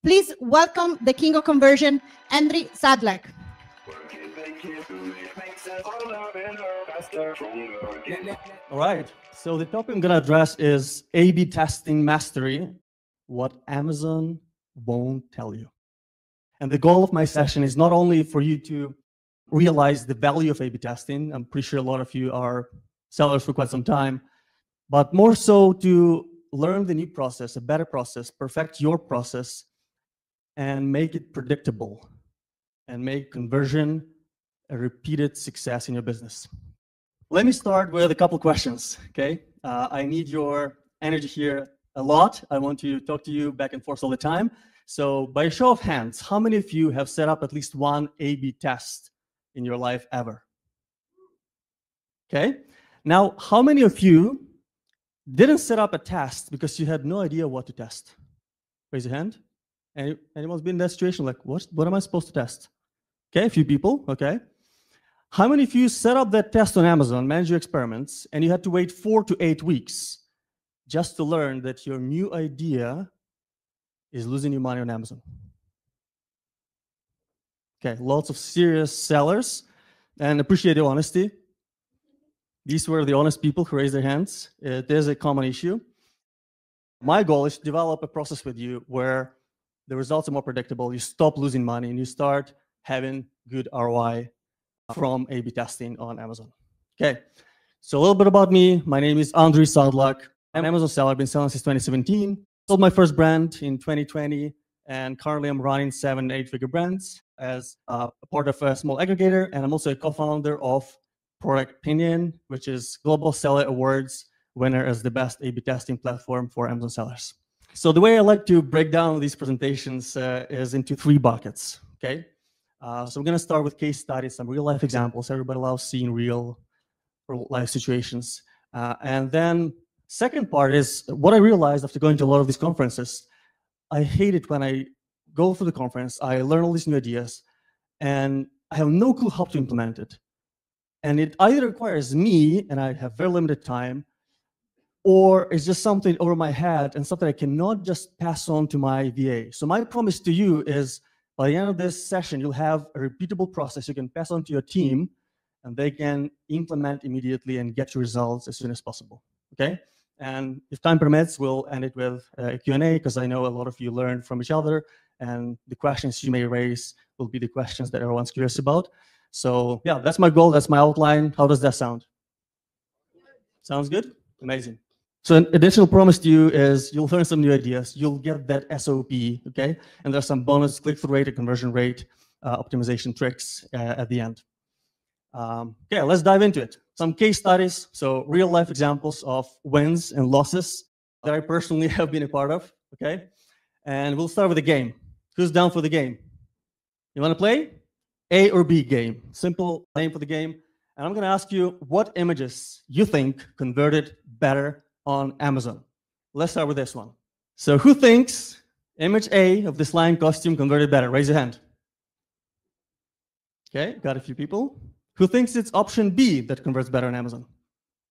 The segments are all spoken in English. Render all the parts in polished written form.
Please welcome the king of conversion, Andri Sadlak. All right, so the topic I'm going to address is A/B testing mastery, what Amazon won't tell you. And the goal of my session is not only for you to realize the value of A/B testing, I'm pretty sure a lot of you are sellers for quite some time, but more so to learn the new process, a better process, perfect your process, and make it predictable, and make conversion a repeated success in your business. Let me start with a couple questions, okay? I need your energy here a lot. I want to talk to you back and forth all the time. So by a show of hands, how many of you have set up at least one A/B test in your life ever? Okay, now how many of you didn't set up a test because you had no idea what to test? Raise your hand. Anyone's been in that situation, like, what am I supposed to test? Okay, a few people, okay. How many of you set up that test on Amazon, manage your experiments, and you had to wait 4 to 8 weeks just to learn that your new idea is losing you money on Amazon? Okay, lots of serious sellers, and appreciate the honesty. These were the honest people who raised their hands. It is a common issue. My goal is to develop a process with you where the results are more predictable, you stop losing money, and you start having good ROI from A/B testing on Amazon. Okay, so a little bit about me. My name is Andri Sadlak. I'm an Amazon seller. I've been selling since 2017. Sold my first brand in 2020, and currently I'm running 7- and 8-figure brands as a part of a small aggregator, and I'm also a co-founder of Product Opinion, which is Global Seller Awards winner as the best A/B testing platform for Amazon sellers. So the way I like to break down these presentations is into 3 buckets, okay? So I'm going to start with case studies, some real-life examples. Everybody loves seeing real-life situations. And then second part is what I realized after going to a lot of these conferences. I hate it when I go through the conference, I learn all these new ideas, and I have no clue how to implement it. And it either requires me, and I have very limited time, or it's just something over my head and something I cannot just pass on to my VA. So my promise to you is by the end of this session, you'll have a repeatable process you can pass on to your team, and they can implement immediately and get you results as soon as possible, okay? And if time permits, we'll end it with a Q&A, because I know a lot of you learn from each other, and the questions you may raise will be the questions that everyone's curious about. So yeah, that's my goal, that's my outline. How does that sound? Sounds good? Amazing. So an additional promise to you is you'll learn some new ideas. You'll get that SOP, okay? And there's some bonus click-through rate and conversion rate optimization tricks at the end. Okay, let's dive into it. Some case studies, so real-life examples of wins and losses that I personally have been a part of, okay? And we'll start with a game. Who's down for the game? You want to play? A or B game. Simple name for the game. And I'm going to ask you what images you think converted better on Amazon. Let's start with this one. So who thinks image A of this lion costume converted better? Raise your hand. Okay, got a few people. Who thinks it's option B that converts better on Amazon?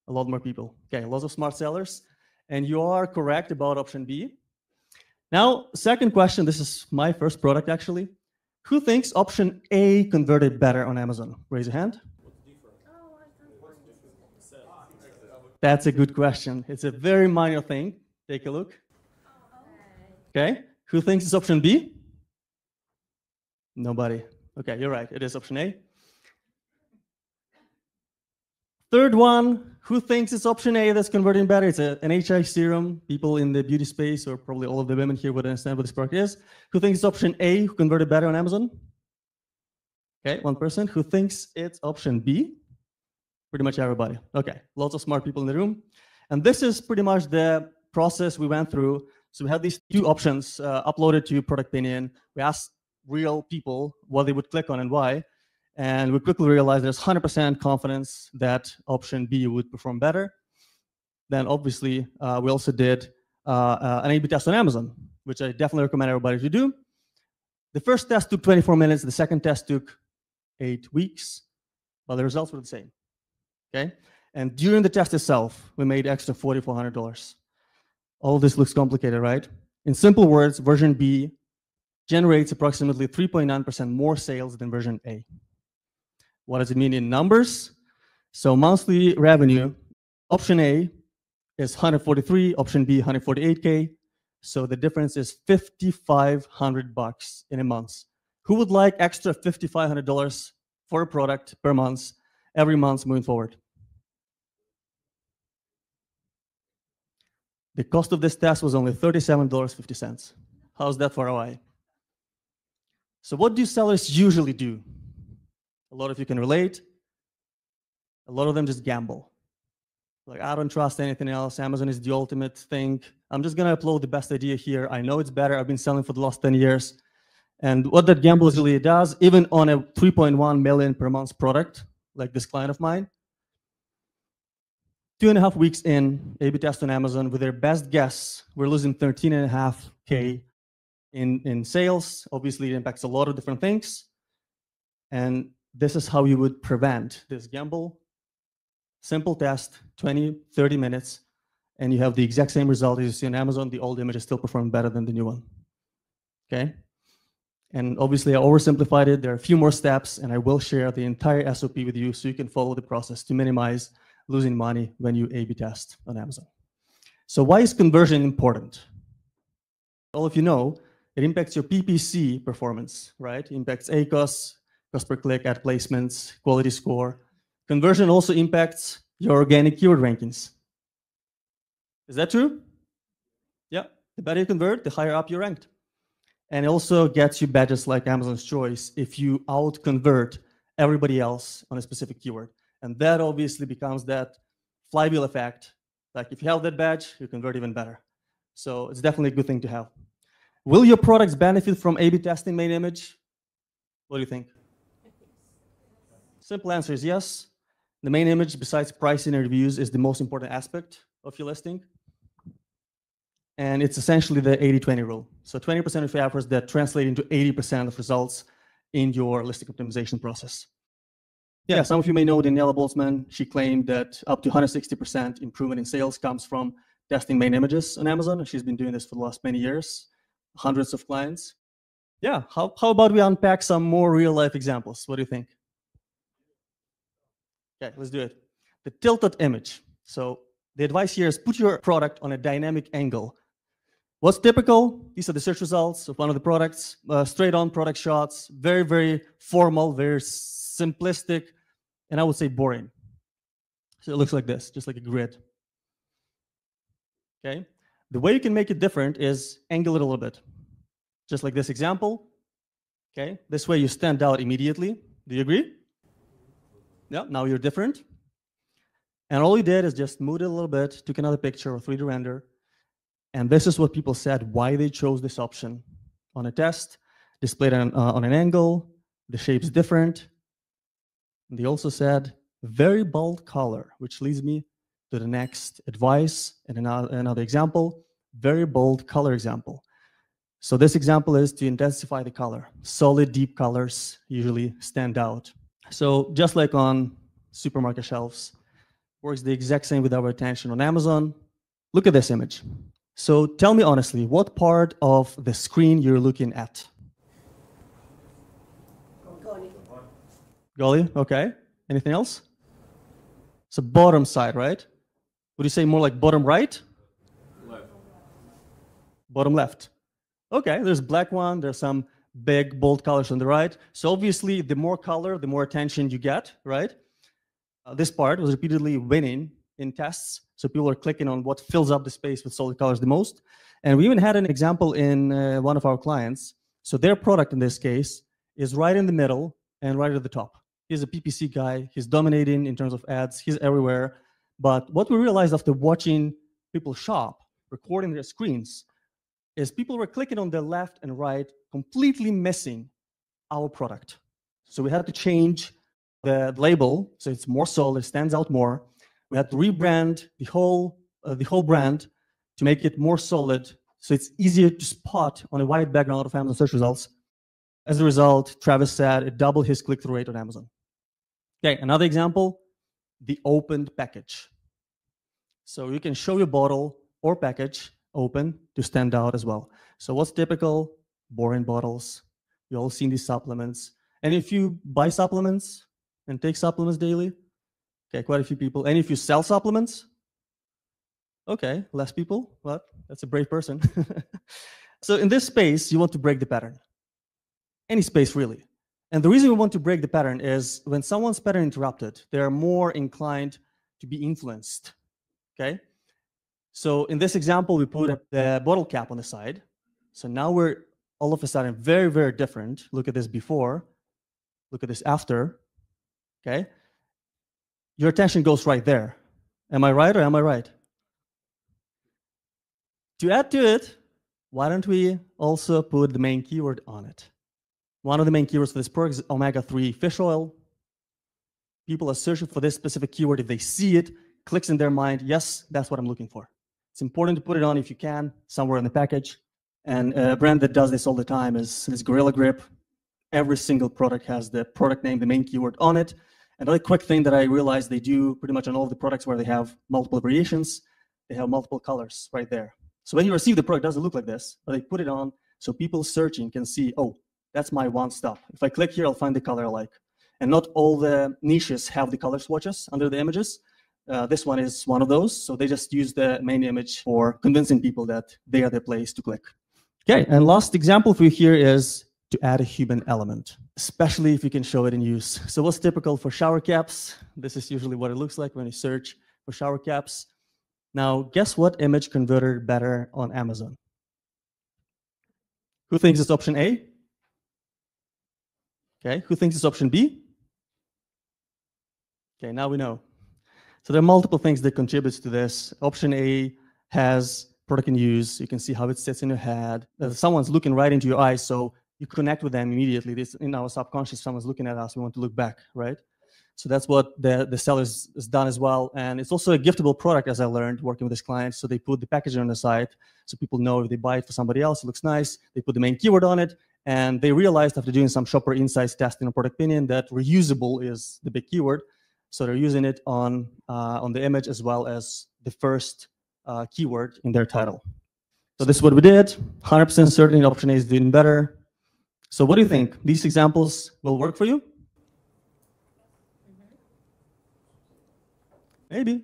A lot more people. Okay, lots of smart sellers. And you are correct about option B. Now, second question, this is my first product actually. Who thinks option A converted better on Amazon? Raise your hand. That's a good question. It's a very minor thing. Take a look. Okay, who thinks it's option B? Nobody. Okay, you're right, it is option A. Third one, who thinks it's option A that's converting better? It's an HI serum. People in the beauty space, or probably all of the women here would understand what this product is. Who thinks it's option A who converted better on Amazon? Okay, one person. Who thinks it's option B? Pretty much everybody. Okay, lots of smart people in the room. And this is pretty much the process we went through. So we had these 2 options uploaded to Product Opinion. We asked real people what they would click on and why. And we quickly realized there's 100% confidence that option B would perform better. Then obviously, we also did an A/B test on Amazon, which I definitely recommend everybody to do. The first test took 24 minutes. The second test took 8 weeks, but the results were the same. Okay, and during the test itself, we made extra $4,400. All of this looks complicated, right? In simple words, version B generates approximately 3.9% more sales than version A. What does it mean in numbers? So monthly revenue, option A is 143, option B 148K. So the difference is $5,500 in a month. Who would like extra $5,500 for a product per month, every month moving forward? The cost of this test was only $37.50. How's that for ROI? So what do sellers usually do? A lot of you can relate. A lot of them just gamble. Like, I don't trust anything else. Amazon is the ultimate thing. I'm just going to upload the best idea here. I know it's better. I've been selling for the last 10 years. And what that gamble really does, even on a 3.1 million per month product, like this client of mine, 2.5 weeks in, A/B test on Amazon, with their best guess, we're losing 13.5K in sales. Obviously, it impacts a lot of different things. And this is how you would prevent this gamble. Simple test, 20, 30 minutes, and you have the exact same result as you see on Amazon. The old image is still performing better than the new one. Okay? And obviously, I oversimplified it. There are a few more steps, and I will share the entire SOP with you so you can follow the process to minimize losing money when you A/B test on Amazon. So why is conversion important? All of you know, it impacts your PPC performance, right? It impacts ACOS, cost per click, ad placements, quality score. Conversion also impacts your organic keyword rankings. Is that true? Yeah. The better you convert, the higher up you're ranked. And it also gets you badges like Amazon's Choice if you out-convert everybody else on a specific keyword. And that obviously becomes that flywheel effect. Like, if you have that badge, you convert even better. So it's definitely a good thing to have. Will your products benefit from A/B testing main image? What do you think? Simple answer is yes. The main image, besides pricing and reviews, is the most important aspect of your listing. And it's essentially the 80-20 rule. So 20% of your efforts that translate into 80% of results in your listing optimization process. Yeah, some of you may know Daniela Boltzmann. She claimed that up to 160% improvement in sales comes from testing main images on Amazon. And she's been doing this for the last many years, hundreds of clients. Yeah, how about we unpack some more real-life examples? What do you think? Okay, let's do it. The tilted image. So the advice here is put your product on a dynamic angle. What's typical? These are the search results of one of the products. Straight-on product shots, very, very formal, very simplistic, and I would say boring. So it looks like this, just like a grid. Okay? The way you can make it different is angle it a little bit. Just like this example. Okay? This way you stand out immediately. Do you agree? Yeah, now you're different. And all you did is just move it a little bit, took another picture or 3D render. And this is what people said why they chose this option. On a test, displayed on an angle, the shape's different. And they also said very bold color, which leads me to the next advice and another example, very bold color example. So this example is to intensify the color. Solid, deep colors usually stand out. So just like on supermarket shelves, works the exact same with our attention on Amazon. Look at this image. So tell me honestly, what part of the screen you're looking at? Golly, okay. Anything else? It's a bottom side, right? Would you say more like bottom right? Left. Bottom left. Okay, there's black one, there's some big, bold colors on the right. So obviously, the more color, the more attention you get, right? This part was repeatedly winning in tests. So people are clicking on what fills up the space with solid colors the most. And we even had an example in one of our clients. So their product in this case is right in the middle and right at the top. He's a PPC guy. He's dominating in terms of ads. He's everywhere. But what we realized after watching people shop, recording their screens, is people were clicking on the left and right, completely missing our product. So we had to change the label so it's more solid, stands out more. We had to rebrand the whole brand to make it more solid so it's easier to spot on a white background of Amazon search results. As a result, Travis said it doubled his click-through rate on Amazon. Okay, another example, the opened package. So you can show your bottle or package open to stand out as well. So what's typical? boring bottles. You all seen these supplements. And if you buy supplements and take supplements daily, okay, quite a few people. And if you sell supplements, okay, less people, but that's a brave person. So in this space, you want to break the pattern. Any space, really. And the reason we want to break the pattern is when someone's pattern interrupted, they're more inclined to be influenced, okay? So in this example, we put the bottle cap on the side. So now we're all of a sudden very, very different. Look at this before, look at this after, okay? Your attention goes right there. Am I right or am I right? To add to it, why don't we also put the main keyword on it? One of the main keywords for this product is omega-3 fish oil. People are searching for this specific keyword. If they see it, clicks in their mind, yes, that's what I'm looking for. It's important to put it on if you can, somewhere in the package. And a brand that does this all the time is Gorilla Grip. Every single product has the product name, the main keyword on it. Another quick thing that I realized they do pretty much on all of the products where they have multiple variations, they have multiple colors right there. So when you receive the product, it doesn't look like this, but they put it on so people searching can see, oh, that's my one stop. If I click here, I'll find the color I like. And not all the niches have the color swatches under the images. This one is one of those. So they just use the main image for convincing people that they are the place to click. Okay, and last example for you here is to add a human element, especially if you can show it in use. So what's typical for shower caps? This is usually what it looks like when you search for shower caps. Now, guess what image converted better on Amazon? Who thinks it's option A? Okay, who thinks it's option B? Okay, now we know. So there are multiple things that contribute to this. Option A has product in use. You can see how it sits in your head. Someone's looking right into your eyes, so you connect with them immediately. This in our subconscious, someone's looking at us, we want to look back, right? So that's what the seller has done as well. And it's also a giftable product, as I learned working with this client. So they put the packaging on the side so people know if they buy it for somebody else, it looks nice. They put the main keyword on it. And they realized after doing some shopper insights testing on product opinion that reusable is the big keyword. So they're using it on the image as well as the first keyword in their title. So this is what we did. 100% certain option A is doing better. So what do you think? These examples will work for you? Maybe.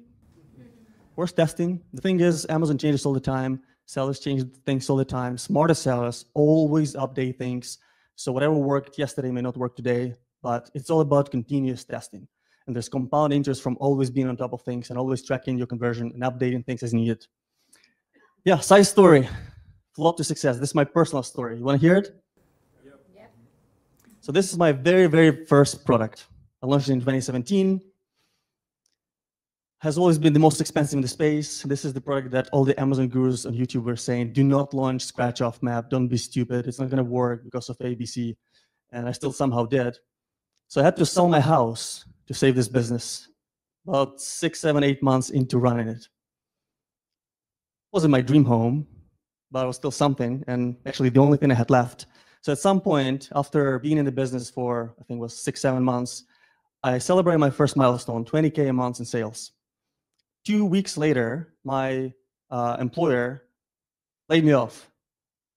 Worth testing. The thing is, Amazon changes all the time. Sellers change things all the time. Smarter sellers always update things. So whatever worked yesterday may not work today, but it's all about continuous testing. And there's compound interest from always being on top of things and always tracking your conversion and updating things as needed. Yeah, side story. Flop to success. This is my personal story. You want to hear it? Yep. So this is my very, very first product. I launched it in 2017. Has always been the most expensive in the space. This is the product that all the Amazon gurus on YouTube were saying, do not launch scratch-off map. Don't be stupid. It's not going to work because of ABC. And I still somehow did. So I had to sell my house to save this business. About 6, 7, 8 months into running it. It wasn't my dream home, but it was still something. And actually the only thing I had left. So at some point, after being in the business for, I think it was 6, 7 months, I celebrated my first milestone, 20K a month in sales. 2 weeks later, my employer laid me off.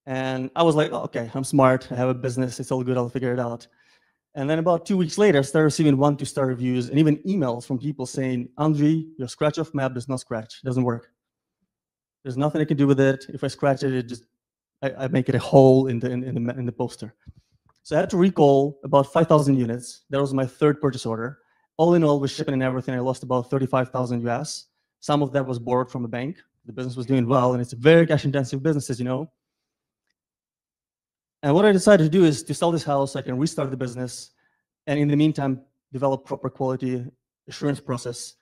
And I was like, oh, okay, I'm smart. I have a business. It's all good. I'll figure it out. And then about 2 weeks later, I started receiving 1 to 2-star reviews and even emails from people saying, Andri, your scratch-off map does not scratch. It doesn't work. There's nothing I can do with it. If I scratch it, I make it a hole in the poster. So I had to recall about 5,000 units. That was my third purchase order. All in all, with shipping and everything, I lost about 35,000 US. Some of that was borrowed from a bank. The business was doing well, and it's a very cash-intensive business, as you know. And what I decided to do is to sell this house. I can restart the business, and in the meantime, develop proper quality assurance process.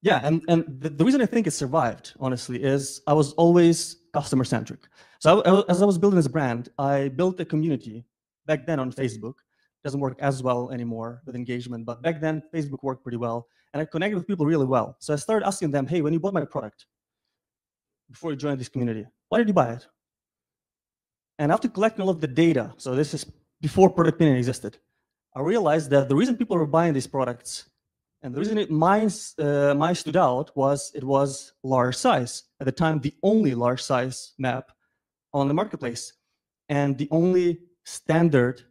Yeah, and the reason I think it survived, honestly, is I was always customer-centric. So as I was building this brand, I built a community back then on Facebook. Doesn't work as well anymore with engagement, but back then Facebook worked pretty well, and I connected with people really well. So I started asking them, hey, when you bought my product, before you joined this community, why did you buy it? And after collecting all of the data, so this is before product opinion existed, I realized that the reason people were buying these products, and the reason mine stood out was it was large size. At the time, the only large size map on the marketplace. and the only standard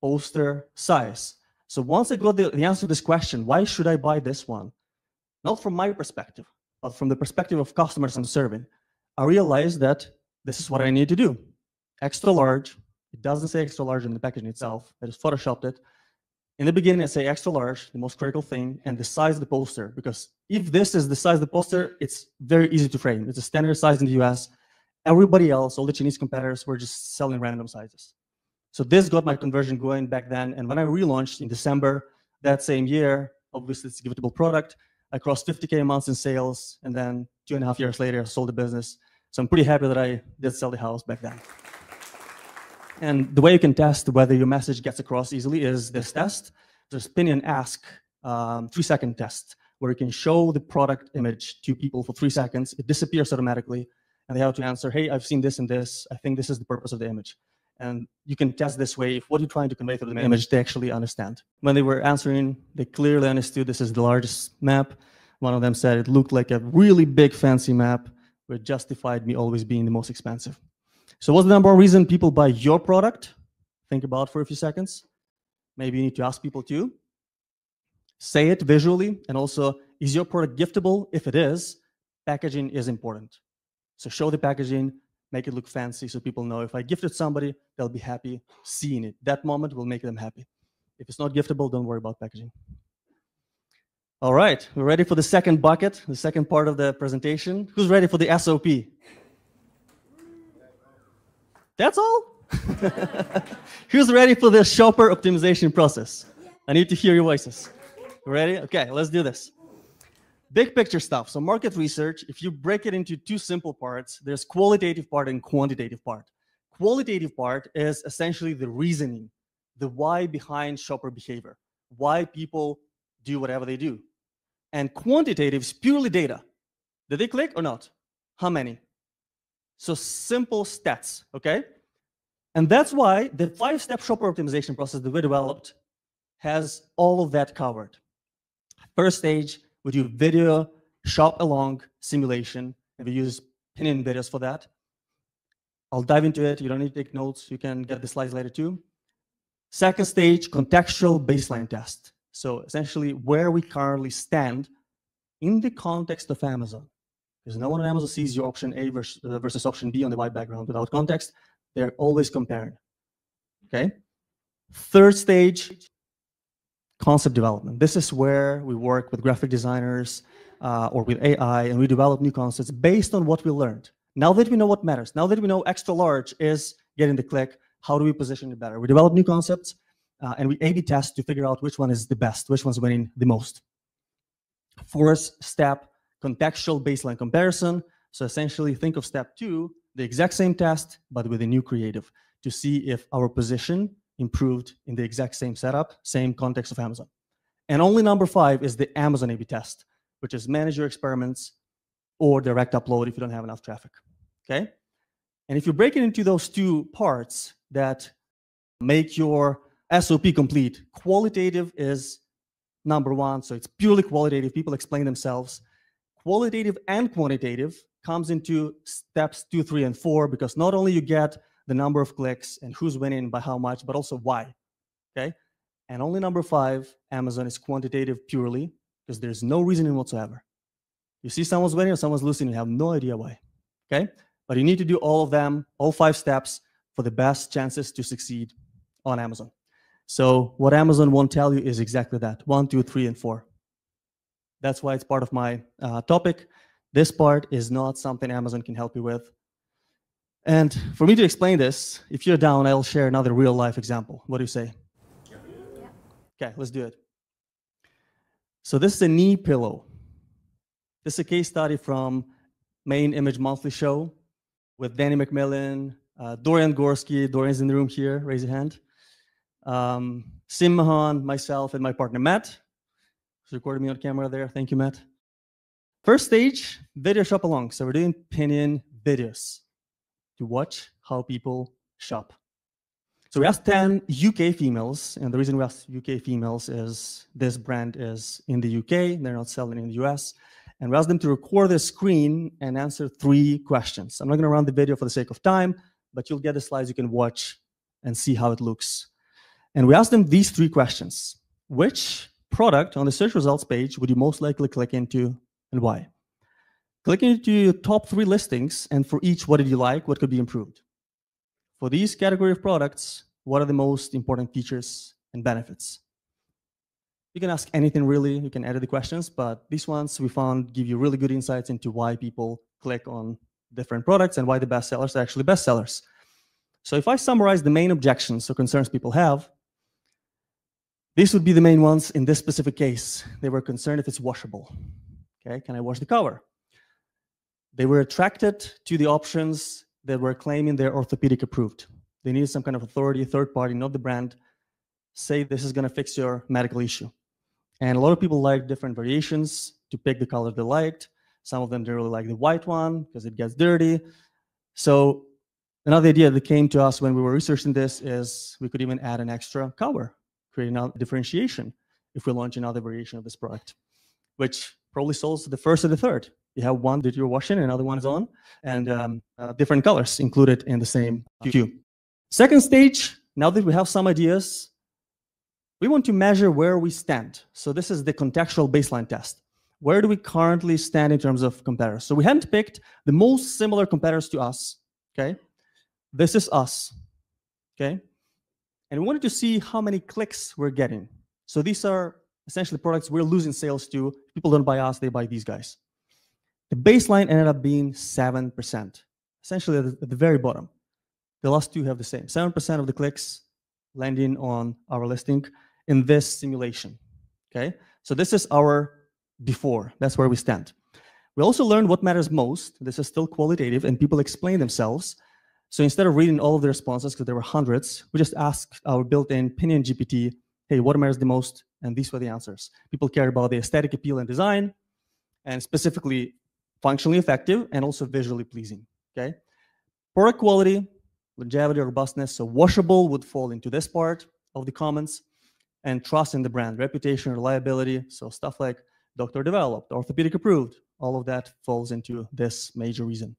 poster size. So once I got the answer to this question, why should I buy this one? Not from my perspective, but from the perspective of customers I'm serving, I realized that this is what I need to do. Extra large. It doesn't say extra large in the packaging itself. I just photoshopped it. In the beginning, I say extra large, the most critical thing, and the size of the poster. Because if this is the size of the poster, it's very easy to frame. It's a standard size in the US. Everybody else, all the Chinese competitors, were just selling random sizes. So this got my conversion going back then. And when I relaunched in December that same year, obviously it's a giftable product, I crossed 50K a month in sales. And then 2.5 years later, I sold the business. So I'm pretty happy that I did sell the house back then. And the way you can test whether your message gets across easily is this test. There's pin and ask 3-second test, where you can show the product image to people for 3 seconds. It disappears automatically. And they have to answer, hey, I've seen this and this. I think this is the purpose of the image. And you can test this way if what you're trying to convey through the image, they actually understand. When they were answering, they clearly understood this is the largest map. One of them said it looked like a really big fancy map, which justified me always being the most expensive. So what's the number one reason people buy your product? Think about it for a few seconds. Maybe you need to ask people too. Say it visually, and also, is your product giftable? If it is, packaging is important. So show the packaging, make it look fancy so people know if I gifted somebody, they'll be happy seeing it. That moment will make them happy. If it's not giftable, don't worry about packaging. All right, we're ready for the second bucket, the second part of the presentation. Who's ready for the SOP? That's all? Who's ready for the shopper optimization process? I need to hear your voices. Ready? Okay, let's do this. Big picture stuff. So market research, if you break it into two simple parts, there's qualitative part and quantitative part. Qualitative part is essentially the reasoning, the why behind shopper behavior, why people do whatever they do. And quantitative is purely data. Did they click or not? How many? So simple stats, okay? And that's why the 5-step shopper optimization process that we developed has all of that covered. First stage, we do video shop along simulation, and we use pin-in videos for that. I'll dive into it. You don't need to take notes. You can get the slides later too. Second stage, contextual baseline test. So essentially where we currently stand in the context of Amazon. Because no one on Amazon sees your option A versus option B on the white background without context. They're always comparing. Okay? Third stage, concept development. This is where we work with graphic designers or with AI, and we develop new concepts based on what we learned. Now that we know what matters, now that we know extra large is getting the click, how do we position it better? We develop new concepts, and we A/B test to figure out which one is the best, which one's winning the most. Fourth step, contextual baseline comparison. So essentially think of step 2, the exact same test, but with a new creative to see if our position improved in the exact same setup, same context of Amazon. And only number 5 is the Amazon A/B test, which is manage your experiments or direct upload if you don't have enough traffic, okay? And if you break it into those two parts that make your SOP complete, qualitative is number 1, so it's purely qualitative. People explain themselves. Qualitative and quantitative comes into steps 2, 3, and 4, because not only you get the number of clicks and who's winning by how much, but also why, okay? And only number 5, Amazon, is quantitative purely, because there's no reasoning whatsoever. You see someone's winning or someone's losing, you have no idea why, okay? But you need to do all of them, all 5 steps, for the best chances to succeed on Amazon. So what Amazon won't tell you is exactly that, 1, 2, 3, and 4. That's why it's part of my topic. This part is not something Amazon can help you with. And for me to explain this, if you're down, I'll share another real-life example. What do you say? Yeah. Okay, let's do it. So this is a knee pillow. This is a case study from Main Image Monthly Show with Danny McMillan, Dorian Gorski. Dorian's in the room here. Raise your hand. Sim Mahan, myself, and my partner, Matt. Who's recording me on camera there. Thank you, Matt. First stage, video shop along. So we're doing pin-in videos to watch how people shop. So we asked 10 UK females, and the reason we asked UK females is this brand is in the UK, they're not selling in the US, and we asked them to record their screen and answer 3 questions. I'm not gonna run the video for the sake of time, but you'll get the slides you can watch and see how it looks. And we asked them these 3 questions. Which product on the search results page would you most likely click into and why? Click into your top 3 listings, and for each, what did you like, what could be improved? For these category of products, what are the most important features and benefits? You can ask anything really, you can edit the questions, but these ones we found give you really good insights into why people click on different products and why the best sellers are actually best sellers. So if I summarize the main objections or concerns people have, these would be the main ones in this specific case. They were concerned if it's washable. Okay, can I wash the cover? They were attracted to the options that were claiming they're orthopedic approved. They needed some kind of authority, third party, not the brand, say this is going to fix your medical issue. And a lot of people like different variations to pick the color they liked. Some of them didn't really like the white one because it gets dirty. So another idea that came to us when we were researching this is we could even add an extra color, creating a differentiation if we launch another variation of this product, which probably solves the first or the third. You have one that you're washing and another one is on, and different colors included in the same queue. Second stage, now that we have some ideas, we want to measure where we stand. So this is the contextual baseline test. Where do we currently stand in terms of competitors? So we hadn't picked the most similar competitors to us, okay? This is us, okay? And we wanted to see how many clicks we're getting. So these are essentially products we're losing sales to. People don't buy us, they buy these guys. The baseline ended up being 7%, essentially at the very bottom. The last 2 have the same. 7% of the clicks landing on our listing in this simulation, okay? So this is our before, that's where we stand. We also learned what matters most. This is still qualitative, and people explain themselves. So instead of reading all of the responses, because there were hundreds, we just asked our built-in opinion GPT, hey, what matters the most? And these were the answers. People care about the aesthetic appeal and design, and specifically functionally effective and also visually pleasing, okay? Product quality, longevity, robustness, so washable would fall into this part of the comments, and trust in the brand, reputation, reliability, so stuff like doctor developed, orthopedic approved, all of that falls into this major reason.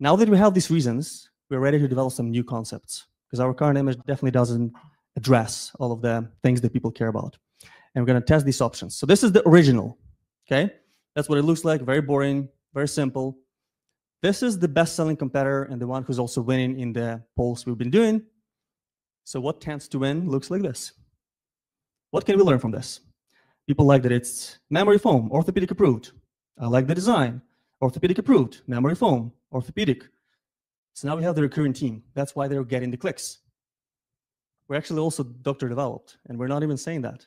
Now that we have these reasons, we're ready to develop some new concepts, because our current image definitely doesn't address all of the things that people care about. And we're going to test these options. So this is the original, okay? That's what it looks like, very boring, very simple. This is the best-selling competitor and the one who's also winning in the polls we've been doing. So what tends to win looks like this. What can we learn from this? People like that it's memory foam, orthopedic approved. I like the design, orthopedic approved, memory foam, orthopedic. So now we have the recurring team. That's why they're getting the clicks. We're actually also doctor developed, and we're not even saying that,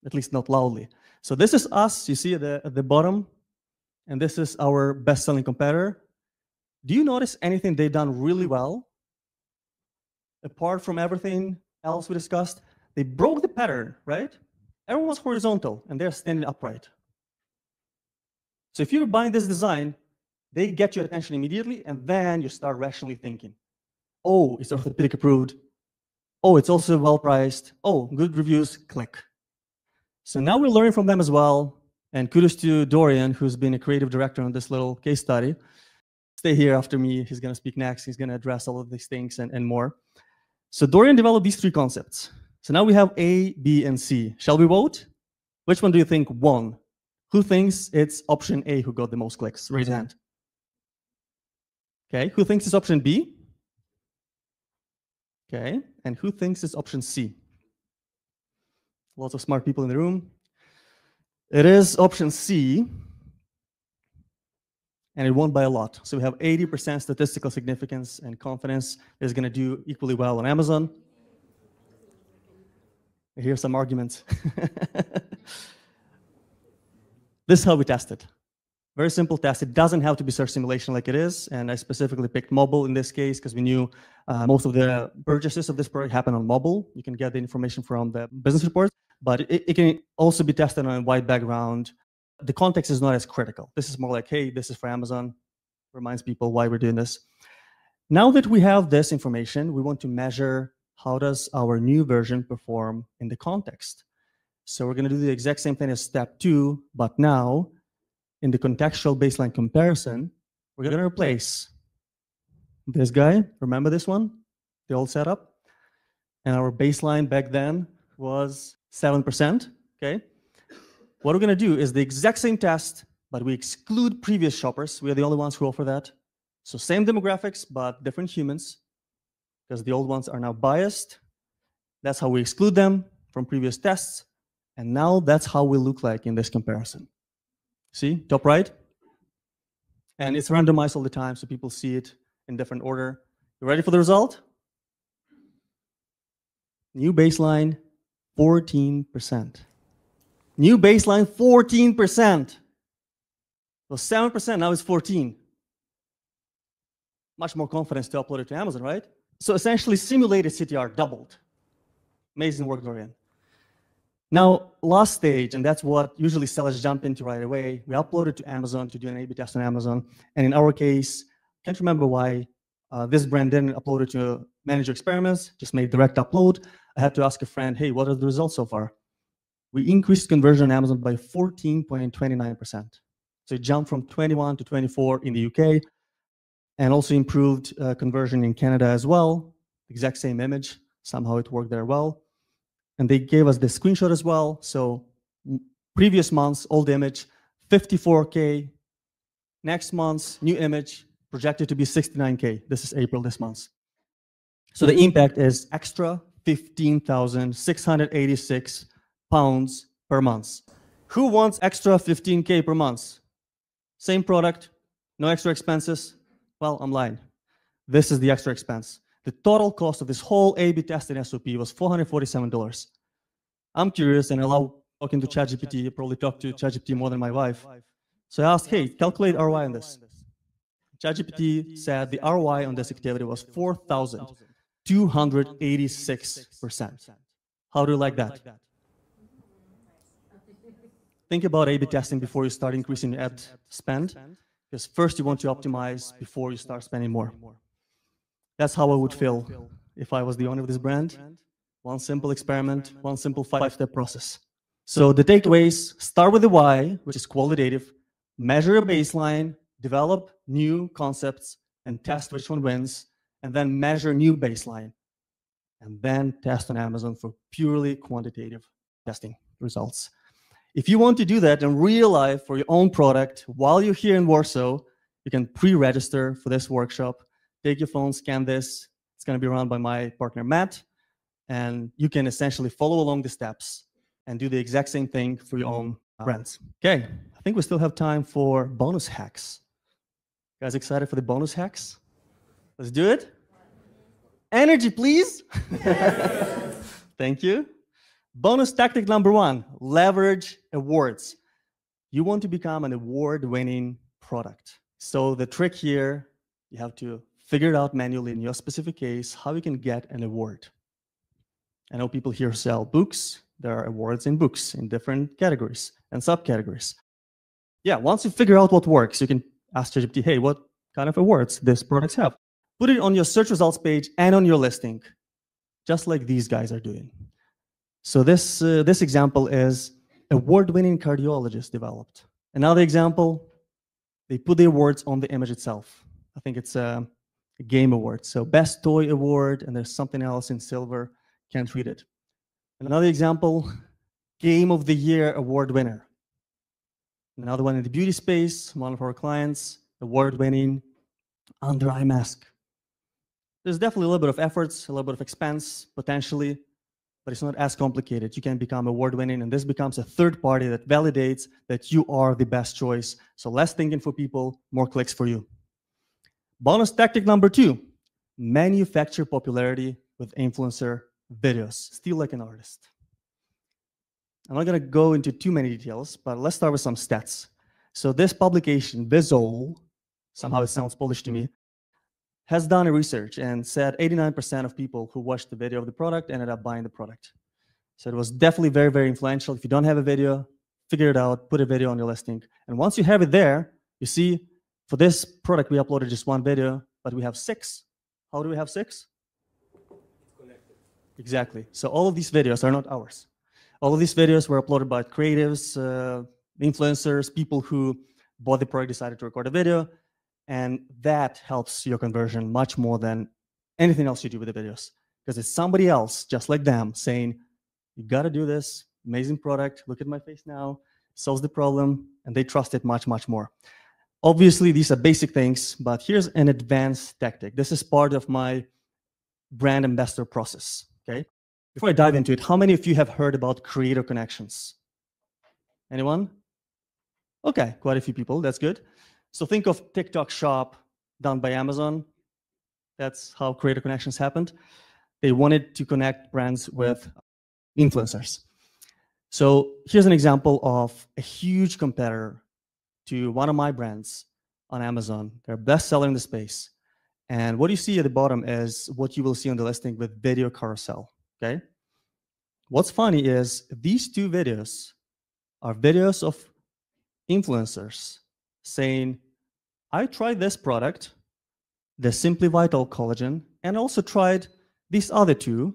at least not loudly. So this is us, you see at the bottom, and this is our best-selling competitor. Do you notice anything they've done really well? Apart from everything else we discussed, they broke the pattern, right? Everyone was horizontal, and they're standing upright. So if you're buying this design, they get your attention immediately, and then you start rationally thinking, oh, it's orthopedic approved. Oh, it's also well-priced. Oh, good reviews, click. So now we're learning from them as well. And kudos to Dorian, who's been a creative director on this little case study. Stay here after me. He's going to speak next. He's going to address all of these things and more. So Dorian developed these 3 concepts. So now we have A, B, and C. Shall we vote? Which one do you think won? Who thinks it's option A who got the most clicks? Raise your hand. Okay, who thinks it's option B? Okay, and who thinks it's option C? Lots of smart people in the room. It is option C, and it won by a lot. So we have 80% statistical significance and confidence that is going to do equally well on Amazon. I hear some arguments. This is how we test it. Very simple test. It doesn't have to be search simulation like it is, and I specifically picked mobile in this case because we knew most of the purchases of this product happen on mobile. You can get the information from the business reports, but it can also be tested on a white background. The context is not as critical. This is more like, hey, this is for Amazon. Reminds people why we're doing this. Now that we have this information, we want to measure how does our new version perform in the context. So we're going to do the exact same thing as step 2, but now in the contextual baseline comparison, we're going to replace this guy. Remember this one? The old setup? And our baseline back then was 7%, okay? What we're gonna do is the exact same test, but we exclude previous shoppers. We are the only ones who offer that. So same demographics, but different humans, because the old ones are now biased. That's how we exclude them from previous tests. And now that's how we look like in this comparison. See, top right? And it's randomized all the time, so people see it in different order. You ready for the result? New baseline, 14%. New baseline, 14%. It was 7%, now it's 14. Much more confidence to upload it to Amazon, right? So essentially, simulated CTR doubled. Amazing work, Dorian. Now, last stage, and that's what usually sellers jump into right away. We upload it to Amazon to do an A/B test on Amazon. And in our case, can't remember why this brand didn't upload it to manage your experiments, just made direct upload. I had to ask a friend, hey, what are the results so far? We increased conversion on Amazon by 14.29%. So it jumped from 21 to 24 in the UK, and also improved conversion in Canada as well. Exact same image. Somehow it worked there well. And they gave us the screenshot as well. So previous month's old image, 54K. Next month's new image, projected to be 69K. This is April this month. So the impact is extra 15,686 pounds per month. Who wants extra 15K per month? Same product, no extra expenses? Well, I'm lying. This is the extra expense. The total cost of this whole A/B test in SOP was $447. I'm curious, and I love talking to ChatGPT. I probably talk to ChatGPT more than my wife. So I asked, hey, calculate ROI on this. ChatGPT said the ROI on this activity was 4,286%. How do you like that? Think about A/B testing before you start increasing your ad spend, because first you want to optimize before you start spending more. That's how I would feel if I was the owner of this brand. One simple experiment, one simple 5-step process. So the takeaways, start with the why, which is qualitative, measure a baseline, develop new concepts, and test which one wins, and then measure new baseline, and then test on Amazon for purely quantitative testing results. If you want to do that in real life for your own product while you're here in Warsaw, you can pre-register for this workshop. Take your phone, scan this. It's going to be run by my partner, Matt. And you can essentially follow along the steps and do the exact same thing for your own brands. Okay, I think we still have time for bonus hacks. You guys excited for the bonus hacks? Let's do it. Energy, please. Thank you. Bonus tactic number 1, leverage awards. You want to become an award-winning product. So the trick here, you have to figure it out manually in your specific case, how you can get an award. I know people here sell books. There are awards in books in different categories and subcategories. Yeah, once you figure out what works, you can ask ChatGPT, hey, what kind of awards these products have? Put it on your search results page and on your listing, just like these guys are doing. So this example is award-winning cardiologist developed. Another example, they put the awards on the image itself. I think it's a game award. So best toy award, and there's something else in silver. Can't read it. Another example, Game of the Year award winner. Another one in the beauty space, one of our clients, award-winning under eye mask. There's definitely a little bit of efforts, a little bit of expense, potentially, but it's not as complicated. You can become award-winning, and this becomes a third party that validates that you are the best choice. So less thinking for people, more clicks for you. Bonus tactic number 2, manufacture popularity with influencer videos. Steal like an artist. I'm not going to go into too many details, but let's start with some stats. So this publication, Vizol, somehow it sounds Polish to me, has done a research and said 89% of people who watched the video of the product ended up buying the product. So it was definitely very, very influential. If you don't have a video, figure it out, put a video on your listing. And once you have it there, you see, for this product, we uploaded just 1 video, but we have 6. How do we have 6? Exactly. So all of these videos are not ours. All of these videos were uploaded by creatives, influencers, people who bought the product, decided to record a video. And that helps your conversion much more than anything else you do with the videos, because it's somebody else just like them saying, you got to do this, amazing product, look at my face now, solves the problem, and they trust it much, much more. Obviously, these are basic things, but here's an advanced tactic. This is part of my brand ambassador process, okay? Before I dive into it, how many of you have heard about creator connections? Anyone? Okay, quite a few people, that's good. So think of TikTok Shop done by Amazon. That's how creator connections happened. They wanted to connect brands with influencers. So here's an example of a huge competitor to one of my brands on Amazon. They're a bestseller in the space. And what you see at the bottom is what you will see on the listing with video carousel, okay? What's funny is these two videos are videos of influencers saying, I tried this product, the Simply Vital Collagen, and also tried these other two.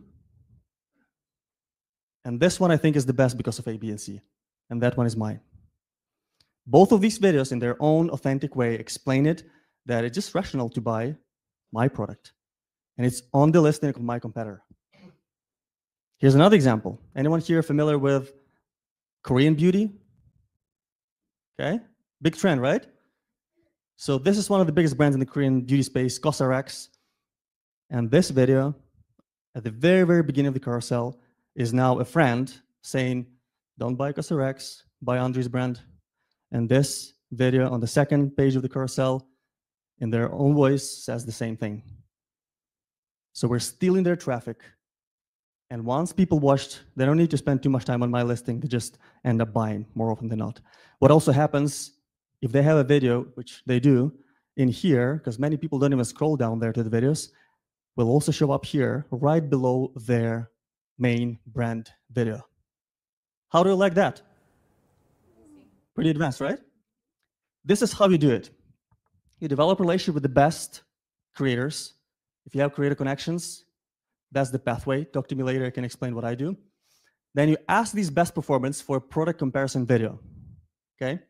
And this one I think is the best because of A, B, and C. And that one is mine. Both of these videos in their own authentic way explain it, that it's just rational to buy my product. And it's on the listing of my competitor. Here's another example. Anyone here familiar with Korean beauty? Okay, big trend, right? So this is one of the biggest brands in the Korean beauty space, CosRX. And this video, at the very, very beginning of the carousel, is now a friend saying, don't buy CosRX, buy Andri's brand. And this video on the second page of the carousel, in their own voice, says the same thing. So we're stealing their traffic. And once people watched, they don't need to spend too much time on my listing. They just end up buying more often than not. What also happens, if they have a video, which they do, in here, because many people don't even scroll down there to the videos, will also show up here, right below their main brand video. How do you like that? Pretty advanced, right? This is how you do it. You develop a relationship with the best creators. If you have creator connections, that's the pathway. Talk to me later, I can explain what I do. Then you ask these best performance for a product comparison video, okay?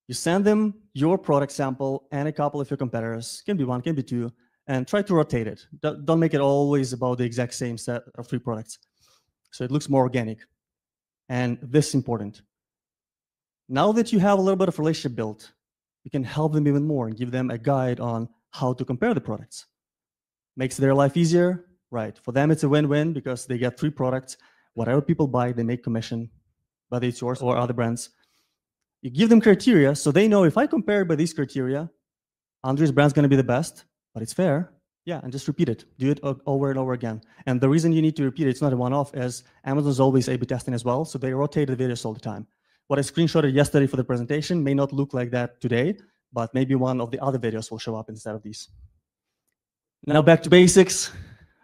You send them your product sample and a couple of your competitors, can be one, can be two, and try to rotate it. Don't make it always about the exact same set of 3 products. So it looks more organic. And this is important. Now that you have a little bit of relationship built, you can help them even more and give them a guide on how to compare the products. Makes their life easier, right? For them, it's a win-win because they get 3 products. Whatever people buy, they make commission, whether it's yours or other brands. You give them criteria so they know if I compare by these criteria, Andri's brand's going to be the best, but it's fair. Yeah, and just repeat it. Do it over and over again. And the reason you need to repeat it, it's not a one-off, is Amazon's always A/B testing as well, so they rotate the videos all the time. What I screenshotted yesterday for the presentation may not look like that today, but maybe one of the other videos will show up instead of these. Now back to basics.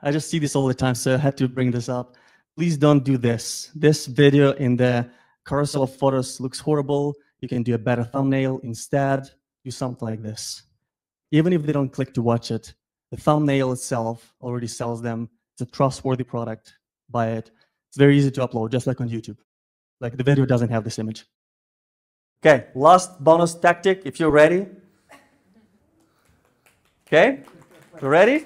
I just see this all the time, so I had to bring this up. Please don't do this. This video in the carousel of photos looks horrible. You can do a better thumbnail. Instead, do something like this. Even if they don't click to watch it, the thumbnail itself already sells them. It's a trustworthy product. Buy it. It's very easy to upload, just like on YouTube. Like the video doesn't have this image. Okay, last bonus tactic, if you're ready. Okay, you ready?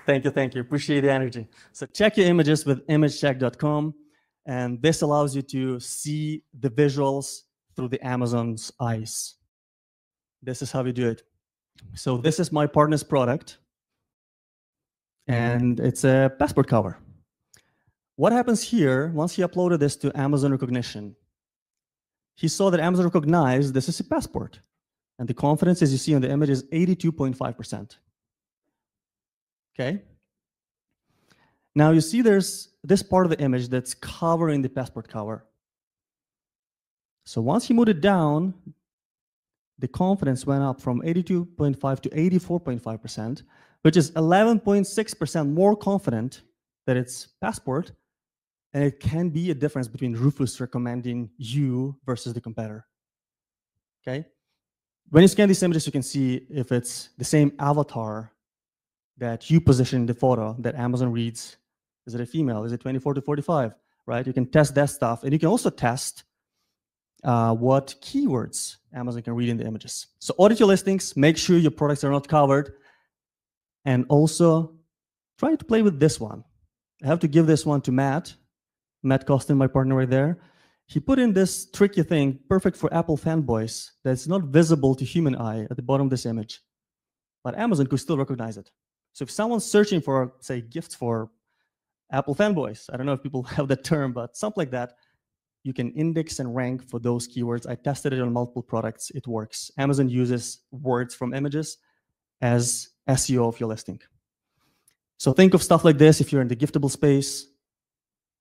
Thank you. Appreciate the energy. So check your images with imagecheck.com, and this allows you to see the visuals through the Amazon's eyes. This is how we do it. So this is my partner's product, and it's a passport cover. What happens here, once he uploaded this to Amazon Recognition, he saw that Amazon recognized this is a passport. And the confidence, as you see on the image, is 82.5%. Okay? Now you see there's this part of the image that's covering the passport cover. So once he moved it down, the confidence went up from 82.5 to 84.5%, which is 11.6% more confident that it's passport, and it can be a difference between Rufus recommending you versus the competitor. Okay? When you scan these images, you can see if it's the same avatar that you position in the photo that Amazon reads. Is it a female? Is it 24 to 45? Right? You can test that stuff. And you can also test what keywords Amazon can read in the images. So audit your listings, make sure your products are not covered, and also try to play with this one. I have to give this one to Matt Costin, my partner right there. He put in this tricky thing, perfect for Apple fanboys, that's not visible to human eye at the bottom of this image, but Amazon could still recognize it. So if someone's searching for, say, gifts for Apple fanboys, I don't know if people have that term, but something like that, you can index and rank for those keywords. I tested it on multiple products. It works. Amazon uses words from images as SEO of your listing. So think of stuff like this. If you're in the giftable space,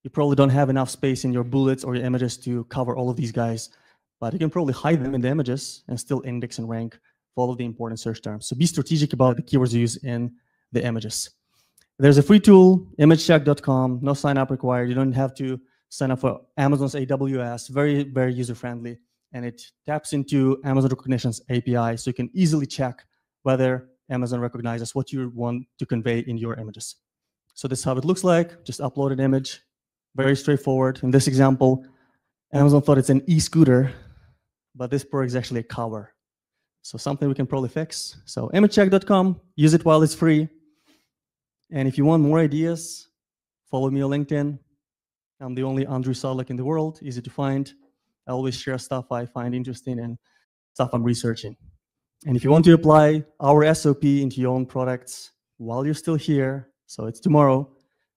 you probably don't have enough space in your bullets or your images to cover all of these guys, but you can probably hide them in the images and still index and rank for all of the important search terms. So be strategic about the keywords you use in the images. There's a free tool, imagecheck.com, no sign up required. You don't have to sign up for Amazon's AWS, very, very user-friendly. And it taps into Amazon Recognition's API, so you can easily check whether Amazon recognizes what you want to convey in your images. So this is how it looks like. Just upload an image, very straightforward. In this example, Amazon thought it's an e-scooter, but this product is actually a cover. So something we can probably fix. So imagecheck.com, use it while it's free. And if you want more ideas, follow me on LinkedIn. I'm the only Andri Sadlak in the world, easy to find. I always share stuff I find interesting and stuff I'm researching. And if you want to apply our SOP into your own products while you're still here, so it's tomorrow,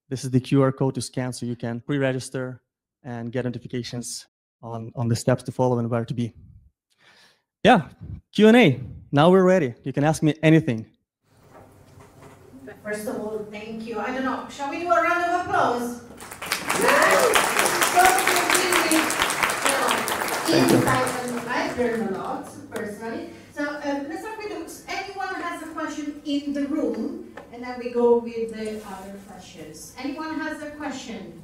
this is the QR code to scan so you can pre-register and get notifications on the steps to follow and where to be. Yeah, Q&A. Now we're ready. You can ask me anything. First of all, thank you. I don't know, shall we do a round of applause? I've learned a lot, personally. So let's start with, anyone has a question in the room, and then we go with the other questions. Anyone has a question?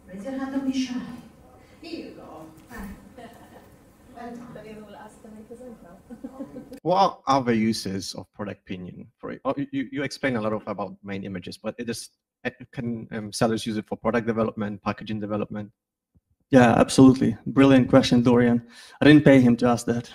Raise your hand, don't be shy. Here you go. What are other uses of product opinion for it? You explain a lot about main images, but can sellers use it for product development, packaging development? Yeah, absolutely. Brilliant question, Dorian. I didn't pay him to ask that.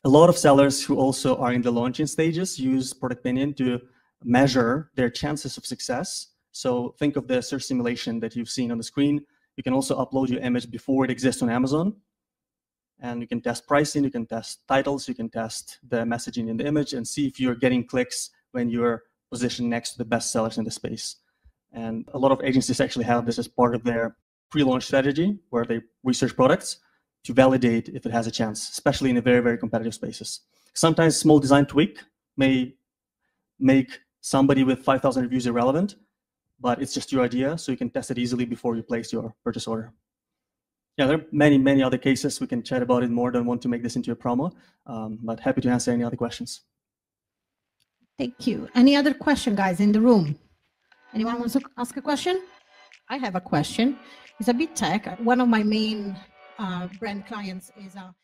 A lot of sellers who also are in the launching stages use product opinion to measure their chances of success. So think of the search simulation that you've seen on the screen. You can also upload your image before it exists on Amazon. And you can test pricing, you can test titles, you can test the messaging in the image and see if you're getting clicks when you're positioned next to the best sellers in the space. And a lot of agencies actually have this as part of their pre-launch strategy, where they research products to validate if it has a chance, especially in the very, very competitive spaces. Sometimes a small design tweak may make somebody with 5,000 reviews irrelevant, but it's just your idea, so you can test it easily before you place your purchase order. Yeah, there are many, many other cases. We can chat about it more. Don't want to make this into a promo, but happy to answer any other questions. Thank you. Any other question, guys, in the room? Anyone wants to ask a question? I have a question. It's a bit tech. One of my main brand clients is a